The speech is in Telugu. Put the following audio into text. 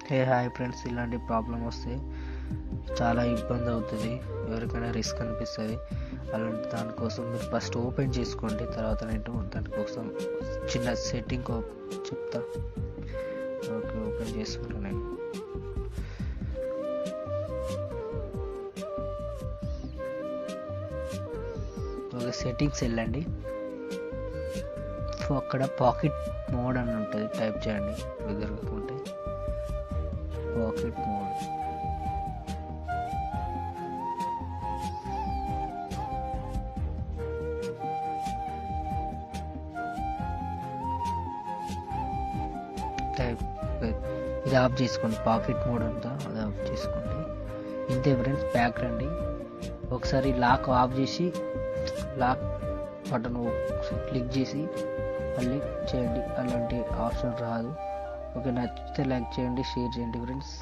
హాయ్ ఫ్రెండ్స్, ఇలాంటి ప్రాబ్లం వస్తే చాలా ఇబ్బంది అవుతుంది, ఎవరికైనా రిస్క్ అనిపిస్తుంది. అలాంటి దానికోసం మీరు ఫస్ట్ ఓపెన్ చేసుకోండి. తర్వాత నేను దానికోసం చిన్న సెట్టింగ్ చెప్తా. ఓకే, ఓపెన్ చేసుకుంటాను నేను. ఓకే, సెట్టింగ్స్ వెళ్ళండి. సో అక్కడ పాకెట్ మోడ్ అని ఉంటుంది, టైప్ చేయండి. ఎదురుకుంటే పాకెట్ మోడ్. టైప్ ఇది ఆఫ్ చేసుకోండి, పాకెట్ మోడ్ అంతా అది ఆఫ్ చేసుకోండి. ఇంతే ఫ్రెండ్స్, బ్యాక్ రండి. ఒకసారి లాక్ ఆఫ్ చేసి లాక్ బటన్ క్లిక్ చేసి మళ్ళీ చేయండి. అలాంటి ఆప్షన్ రాదు. ఓకే, నచ్చితే లైక్ చేయండి, షేర్ చేయండి ఫ్రెండ్స్.